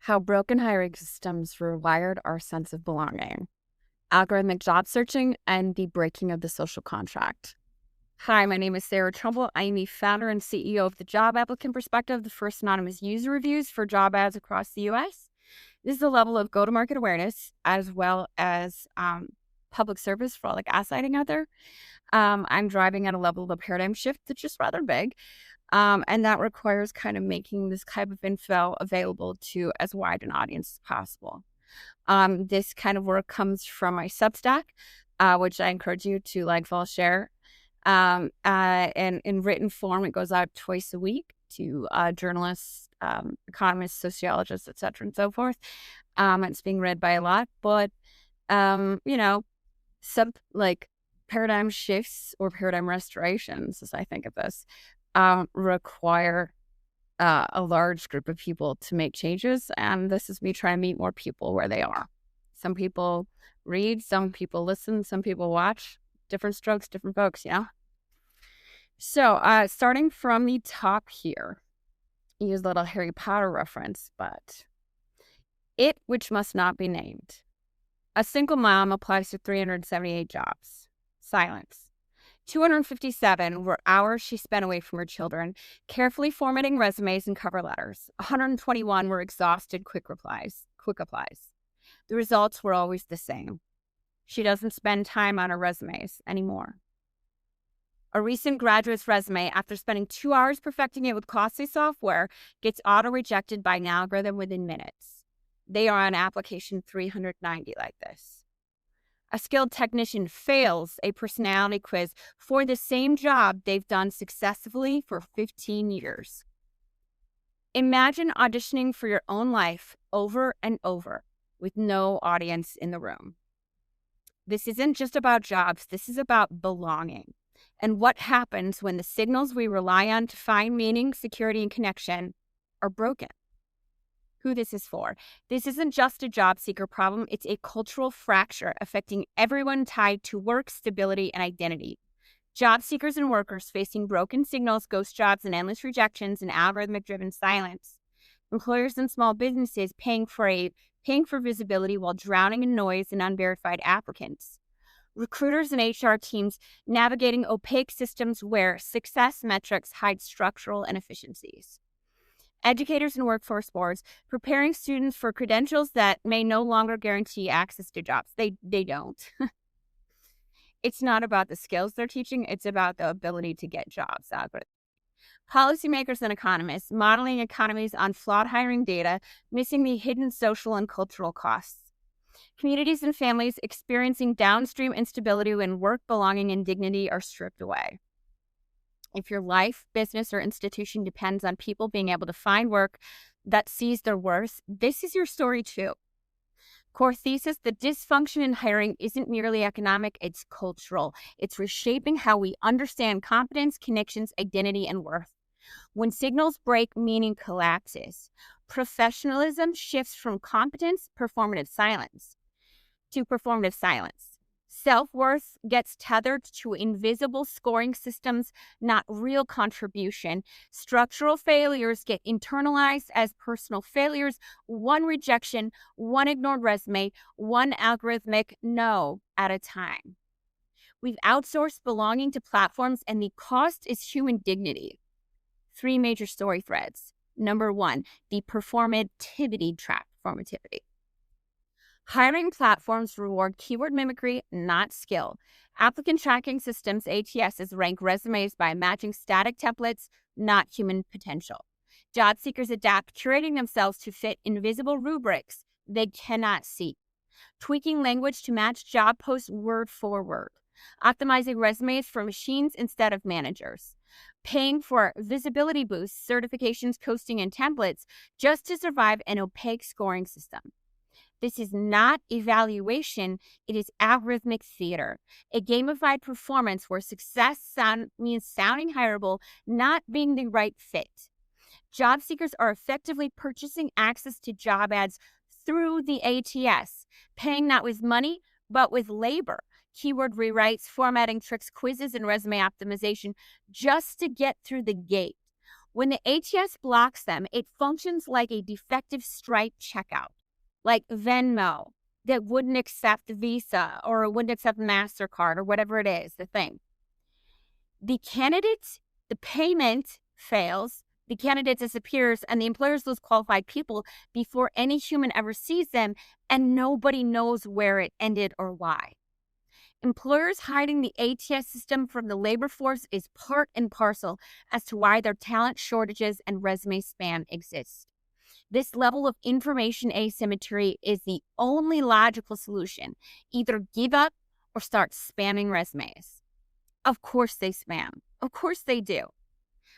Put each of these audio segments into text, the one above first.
How broken hiring systems rewired our sense of belonging, algorithmic job searching, and the breaking of the social contract. Hi, my name is Sarah Trumbull. I am the founder and CEO of the Job Applicant Perspective, the first anonymous user reviews for job ads across the U.S. This is a level of go-to-market awareness as well as public service for all the gaslighting out there. I'm driving at a level of a paradigm shift that's just rather big. And that requires kind of making this type of info available to as wide an audience as possible. This kind of work comes from my Substack, which I encourage you to like, follow, share. And in written form, it goes out twice a week to journalists, economists, sociologists, et cetera, and so forth. It's being read by a lot, but, paradigm shifts or paradigm restorations, as I think of this, require a large group of people to make changes. And this is me trying to meet more people where they are. Some people read, some people listen, some people watch. Different strokes, different folks, So starting from the top here, use a little Harry Potter reference, but it which must not be named. A single mom applies to 378 jobs. Silence. 257 were hours she spent away from her children, carefully formatting resumes and cover letters. 121 were exhausted quick applies. The results were always the same. She doesn't spend time on her resumes anymore. A recent graduate's resume, after spending 2 hours perfecting it with costly software, gets auto-rejected by an algorithm within minutes. They are on application 390 like this. A skilled technician fails a personality quiz for the same job they've done successfully for 15 years. Imagine auditioning for your own life over and over with no audience in the room. This isn't just about jobs. This is about belonging. And what happens when the signals we rely on to find meaning, security, and connection are broken? Who this is for. This isn't just a job seeker problem. It's a cultural fracture affecting everyone tied to work, stability, and identity. Job seekers and workers facing broken signals, ghost jobs, and endless rejections and algorithmic-driven silence. Employers and small businesses paying for visibility while drowning in noise and unverified applicants. Recruiters and HR teams navigating opaque systems where success metrics hide structural inefficiencies. Educators and workforce boards preparing students for credentials that may no longer guarantee access to jobs. They don't. It's not about the skills they're teaching. It's about the ability to get jobs. Policymakers and economists modeling economies on flawed hiring data, missing the hidden social and cultural costs. Communities and families experiencing downstream instability when work, belonging, and dignity are stripped away. If your life, business, or institution depends on people being able to find work that sees their worth, this is your story too. Core thesis, the dysfunction in hiring isn't merely economic, it's cultural. It's reshaping how we understand competence, connections, identity, and worth. When signals break, meaning collapses. Professionalism shifts from competence, performative silence, to performative silence. Self-worth gets tethered to invisible scoring systems, not real contribution. Structural failures get internalized as personal failures, one rejection, one ignored resume, one algorithmic no at a time. We've outsourced belonging to platforms, and the cost is human dignity. 3 major story threads. Number 1, the Performativity Trap. Performativity. Hiring platforms reward keyword mimicry, not skill. Applicant Tracking Systems, ATSs, rank resumes by matching static templates, not human potential. Job seekers adapt, curating themselves to fit invisible rubrics they cannot see. Tweaking language to match job posts word for word. Optimizing resumes for machines instead of managers. Paying for visibility boosts, certifications, coasting, and templates just to survive an opaque scoring system. This is not evaluation, it is algorithmic theater, a gamified performance where success means sounding hireable, not being the right fit. Job seekers are effectively purchasing access to job ads through the ATS, paying not with money, but with labor. Keyword rewrites, formatting tricks, quizzes, and resume optimization just to get through the gate. When the ATS blocks them, it functions like a defective Stripe checkout, like Venmo that wouldn't accept Visa or wouldn't accept MasterCard or whatever it is, the thing. The payment fails, the candidate disappears, and the employers lose qualified people before any human ever sees them, and nobody knows where it ended or why. Employers hiding the ATS system from the labor force is part and parcel as to why their talent shortages and resume spam exist. This level of information asymmetry is the only logical solution. Either give up or start spamming resumes. Of course they spam. Of course they do.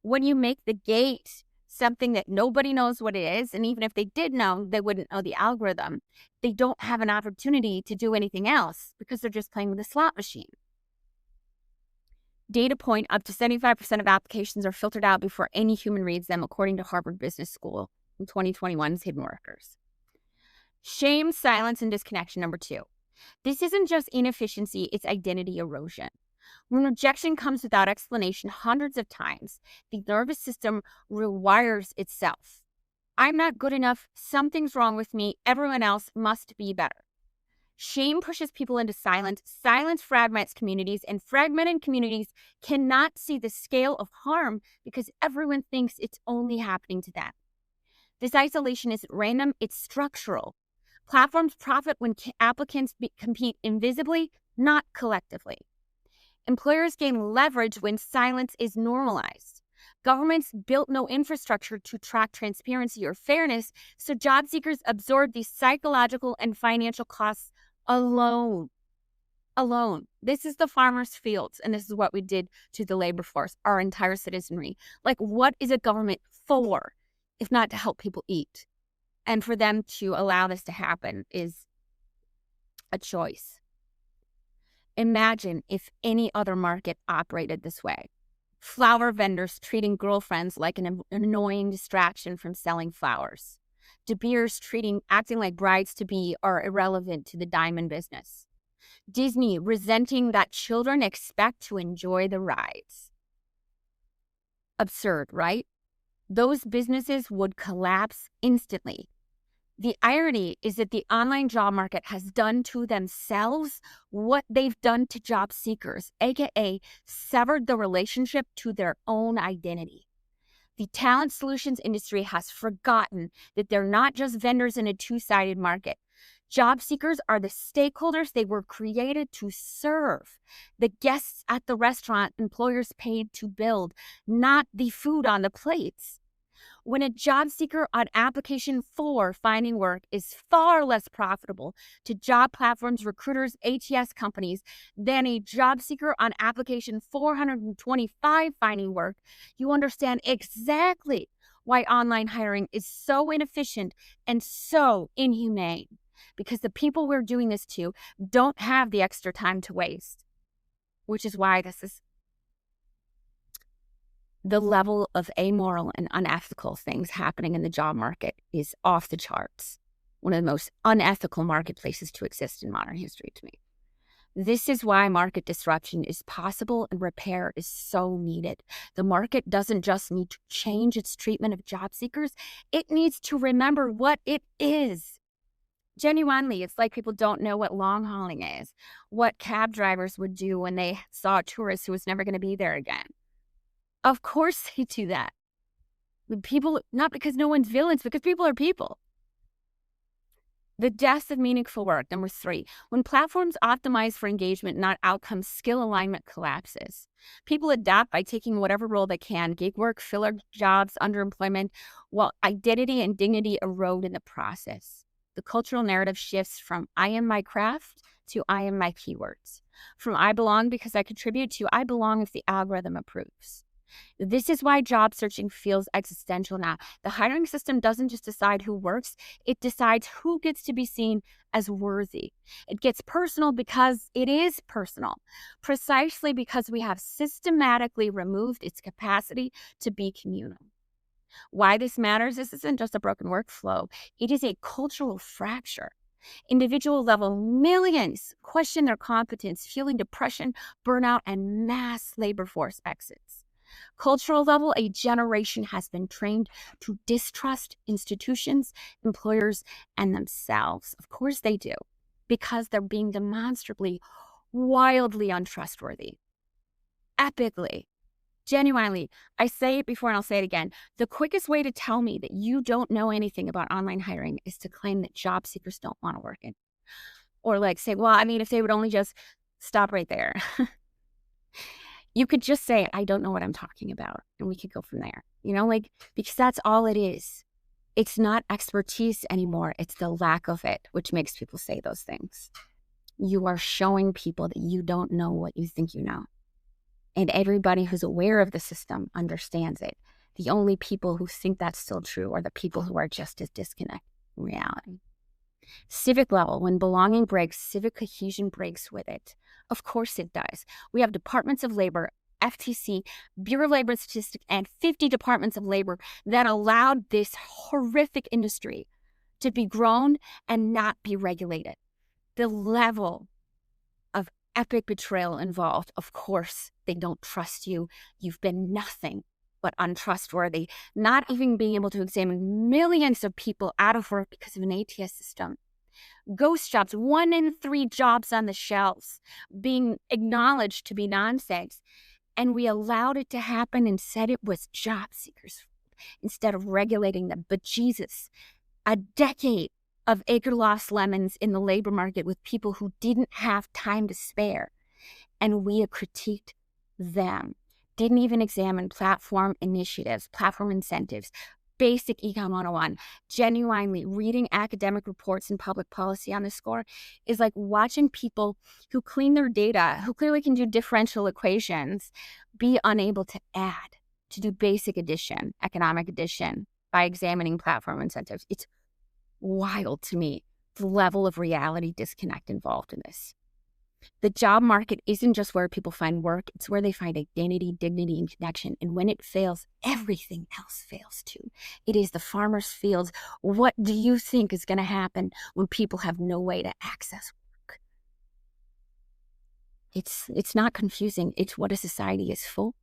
When you make the gate something that nobody knows what it is, and even if they did know, they wouldn't know the algorithm, they don't have an opportunity to do anything else because they're just playing with a slot machine. Data point, up to 75% of applications are filtered out before any human reads them, according to Harvard Business School in 2021's Hidden Workers. Shame, silence, and disconnection, number 2. This isn't just inefficiency, it's identity erosion. When rejection comes without explanation hundreds of times, the nervous system rewires itself. I'm not good enough. Something's wrong with me. Everyone else must be better. Shame pushes people into silence. Silence fragments communities, and fragmented communities cannot see the scale of harm because everyone thinks it's only happening to them. This isolation isn't random, it's structural. Platforms profit when applicants compete invisibly, not collectively. Employers gain leverage when silence is normalized. Governments built no infrastructure to track transparency or fairness, so job seekers absorb these psychological and financial costs alone. This is the farmers' fields, and this is what we did to the labor force, our entire citizenry. Like, what is a government for, if not to help people eat? And for them to allow this to happen is a choice. Imagine if any other market operated this way. Flower vendors treating girlfriends like an annoying distraction from selling flowers. De Beers acting like brides-to-be are irrelevant to the diamond business. Disney resenting that children expect to enjoy the rides. Absurd, right? Those businesses would collapse instantly. The irony is that the online job market has done to themselves what they've done to job seekers, aka severed the relationship to their own identity. The talent solutions industry has forgotten that they're not just vendors in a two-sided market. Job seekers are the stakeholders they were created to serve, the guests at the restaurant employers paid to build, not the food on the plates. When a job seeker on application 4 finding work is far less profitable to job platforms, recruiters, ATS companies than a job seeker on application 425 finding work, you understand exactly why online hiring is so inefficient and so inhumane. Because the people we're doing this to don't have the extra time to waste, which is why this is the level of amoral and unethical things happening in the job market is off the charts. One of the most unethical marketplaces to exist in modern history to me. This is why market disruption is possible and repair is so needed. The market doesn't just need to change its treatment of job seekers, it needs to remember what it is. Genuinely, it's like people don't know what long hauling is, what cab drivers would do when they saw a tourist who was never going to be there again. Of course they do that. People, not because no one's villains, because people are people. The death of meaningful work, number 3. When platforms optimize for engagement, not outcomes, skill alignment collapses. People adapt by taking whatever role they can, gig work, filler jobs, underemployment, while identity and dignity erode in the process. The cultural narrative shifts from I am my craft to I am my keywords. From I belong because I contribute to I belong if the algorithm approves. This is why job searching feels existential now. The hiring system doesn't just decide who works, it decides who gets to be seen as worthy. It gets personal because it is personal, precisely because we have systematically removed its capacity to be communal. Why this matters, this isn't just a broken workflow, it is a cultural fracture. Individual level, millions question their competence, feeling depression, burnout, and mass labor force exits. Cultural level, a generation has been trained to distrust institutions, employers, and themselves. Of course they do, because they're being demonstrably, wildly untrustworthy. Epically. Genuinely, I say it before and I'll say it again. The quickest way to tell me that you don't know anything about online hiring is to claim that job seekers don't want to work in. Or like say, well, I mean, if they would only just stop right there. You could just say, I don't know what I'm talking about. And we could go from there, because that's all it is. It's not expertise anymore. It's the lack of it, which makes people say those things. You are showing people that you don't know what you think you know. And everybody who's aware of the system understands it. The only people who think that's still true are the people who are just as disconnected from reality. Civic level, when belonging breaks, civic cohesion breaks with it. Of course it does. We have departments of labor, FTC, Bureau of Labor Statistics, and 50 departments of labor that allowed this horrific industry to be grown and not be regulated. The level of epic betrayal involved, of course, they don't trust you. You've been nothing but untrustworthy, not even being able to examine millions of people out of work because of an ATS system. Ghost jobs, 1 in 3 jobs on the shelves being acknowledged to be nonsense. And we allowed it to happen and said it was job seekers instead of regulating them. But Jesus, a decade of acre-lost lemons in the labor market with people who didn't have time to spare. And we critiqued them. Didn't even examine platform initiatives, platform incentives, basic Econ 101. Genuinely reading academic reports and public policy on this score is like watching people who clean their data, who clearly can do differential equations, be unable to add, to do basic addition, economic addition, by examining platform incentives. It's wild to me, the level of reality disconnect involved in this. The job market isn't just where people find work, it's where they find identity, dignity, and connection. And when it fails, everything else fails too. It is the farmer's fields. What do you think is going to happen when people have no way to access work? It's not confusing. It's what a society is full.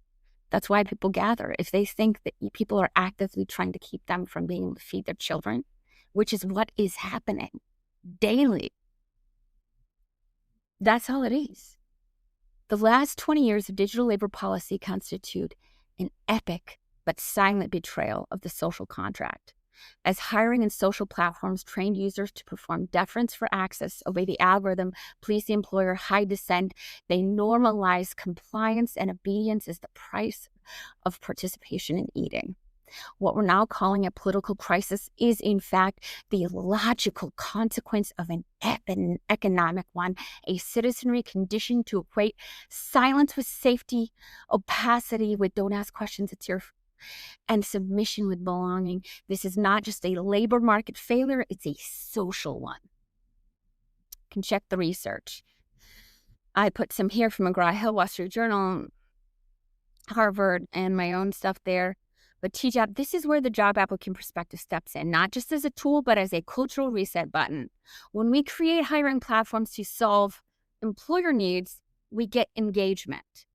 That's why people gather. If they think that people are actively trying to keep them from being able to feed their children, which is what is happening daily. That's all it is. The last 20 years of digital labor policy constitute an epic but silent betrayal of the social contract. As hiring and social platforms trained users to perform deference for access, obey the algorithm, please the employer, hide dissent, they normalize compliance and obedience as the price of participation in eating. What we're now calling a political crisis is, in fact, the logical consequence of an economic one, a citizenry conditioned to equate silence with safety, opacity with don't ask questions, it's your, and submission with belonging. This is not just a labor market failure, it's a social one. You can check the research. I put some here from McGraw-Hill, Wall Street Journal, Harvard, and my own stuff there. But TJAP, this is where the job applicant perspective steps in, not just as a tool, but as a cultural reset button. When we create hiring platforms to solve employer needs, we get engagement.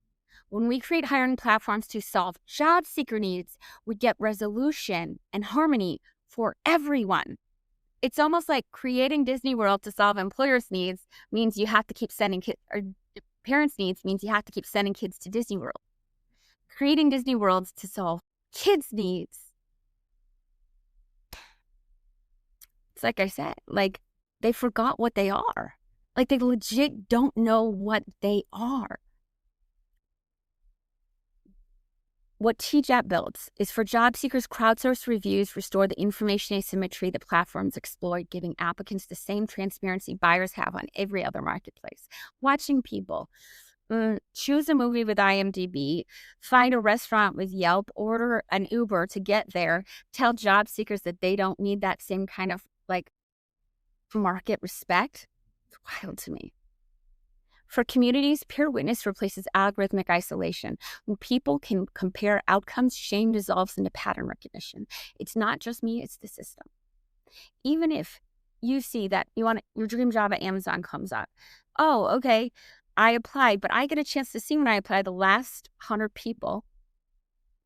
When we create hiring platforms to solve job seeker needs, we get resolution and harmony for everyone. It's almost like creating Disney World to solve employers' needs means you have to keep sending kids, or parents' needs means you have to keep sending kids to Disney World. Creating Disney Worlds to solve kids' needs. It's like I said, like they forgot what they are. Like they legit don't know what they are. What TJAP builds is for job seekers, crowdsourced reviews restore the information asymmetry that platforms exploit, giving applicants the same transparency buyers have on every other marketplace. Watching people choose a movie with IMDb, find a restaurant with Yelp, order an Uber to get there, tell job seekers that they don't need that same kind of like market respect. It's wild to me. For communities, peer witness replaces algorithmic isolation. When people can compare outcomes, shame dissolves into pattern recognition. It's not just me, it's the system. Even if you see that your dream job at Amazon comes up. Oh, okay, I applied, but I get a chance to see when I apply the last 100 people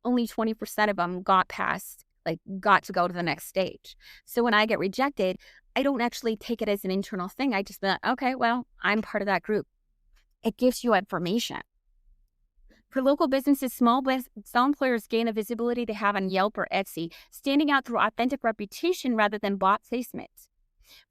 only 20% of them got past, like, got to go to the next stage. So when I get rejected, I don't actually take it as an internal thing. I just be like, okay, well, I'm part of that group. It gives you information. For local businesses, small employers gain a visibility they have on Yelp or Etsy, standing out through authentic reputation rather than bot placement.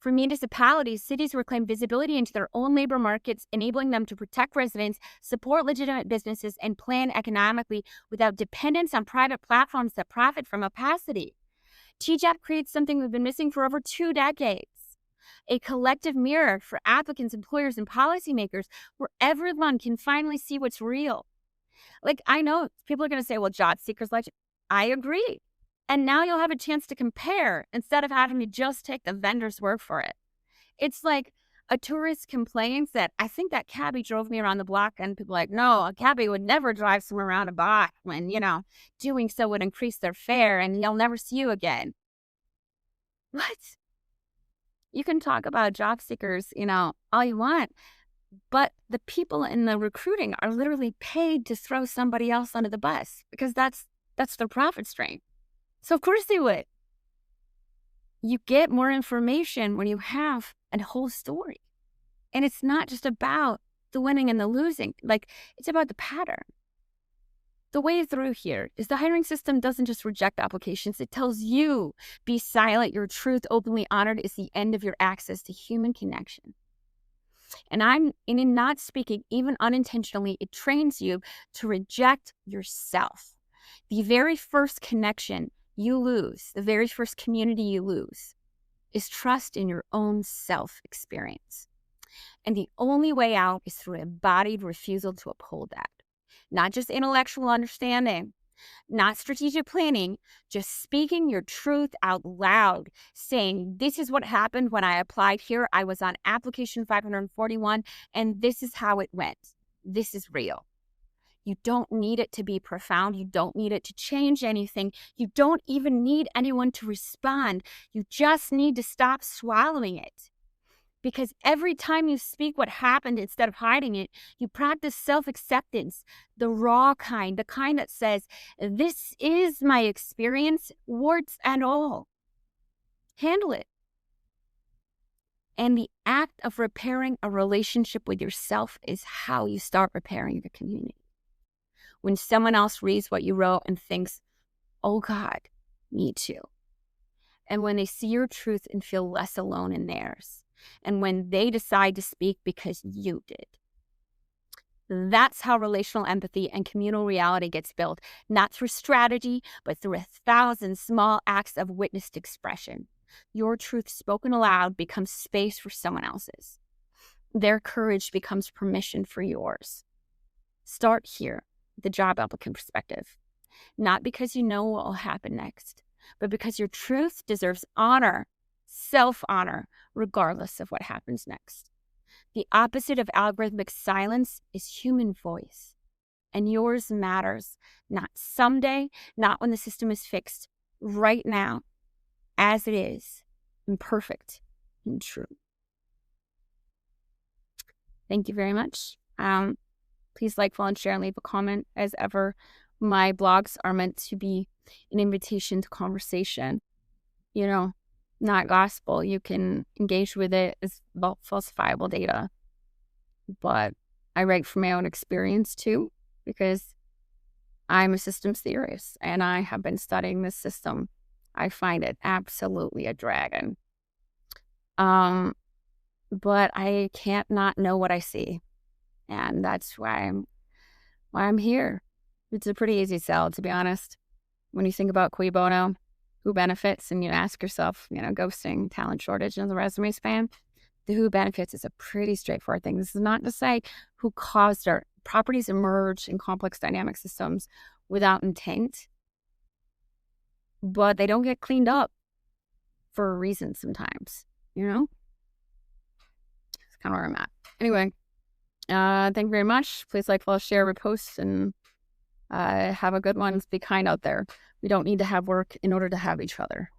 For municipalities, cities reclaim visibility into their own labor markets, enabling them to protect residents, support legitimate businesses, and plan economically without dependence on private platforms that profit from opacity. TJAP creates something we've been missing for over 2 decades. A collective mirror for applicants, employers, and policymakers where everyone can finally see what's real. Like, I know people are going to say, well, job seekers like, I agree. And now you'll have a chance to compare instead of having to just take the vendor's word for it. It's like a tourist complains that, I think that cabbie drove me around the block, and people are like, no, a cabbie would never drive someone around a block when, doing so would increase their fare and they'll never see you again. What? You can talk about job seekers, all you want. But the people in the recruiting are literally paid to throw somebody else under the bus because that's their profit stream. So of course they would. You get more information when you have a whole story. And it's not just about the winning and the losing. Like, it's about the pattern. The way through here is the hiring system doesn't just reject applications. It tells you, be silent. Your truth openly honored is the end of your access to human connection. And in not speaking, even unintentionally, it trains you to reject yourself. The very first connection you lose, the very first community you lose, is trust in your own self-experience. And the only way out is through embodied refusal to uphold that. Not just intellectual understanding, not strategic planning, just speaking your truth out loud, saying, this is what happened when I applied here. I was on application 541, and this is how it went. This is real. You don't need it to be profound. You don't need it to change anything. You don't even need anyone to respond. You just need to stop swallowing it. Because every time you speak what happened instead of hiding it, you practice self-acceptance, the raw kind, the kind that says, this is my experience, warts and all. Handle it. And the act of repairing a relationship with yourself is how you start repairing your community. When someone else reads what you wrote and thinks, oh God, me too. And when they see your truth and feel less alone in theirs. And when they decide to speak because you did. That's how relational empathy and communal reality gets built, not through strategy, but through 1,000 small acts of witnessed expression. Your truth spoken aloud becomes space for someone else's. Their courage becomes permission for yours. Start here, the job applicant perspective. Not because you know what will happen next, but because your truth deserves honor, self-honor, regardless of what happens next. The opposite of algorithmic silence is human voice. And yours matters, not someday, not when the system is fixed, right now, as it is, imperfect and true. Thank you very much. Please like, follow, and share, and leave a comment. As ever, my blogs are meant to be an invitation to conversation. Not gospel. You can engage with it as falsifiable data. But I write from my own experience too, because I'm a systems theorist and I have been studying this system. I find it absolutely a dragon. But I can't not know what I see. And that's why I'm here. It's a pretty easy sell, to be honest. When you think about cui bono, who benefits, and you ask yourself, ghosting, talent shortage, and the resume spam, the who benefits is a pretty straightforward thing. This is not to say who caused our properties emerge in complex dynamic systems without intent, but they don't get cleaned up for a reason sometimes, It's kind of where I'm at. Anyway, thank you very much. Please like, follow, share, repost, and have a good one. Be kind out there. We don't need to have work in order to have each other.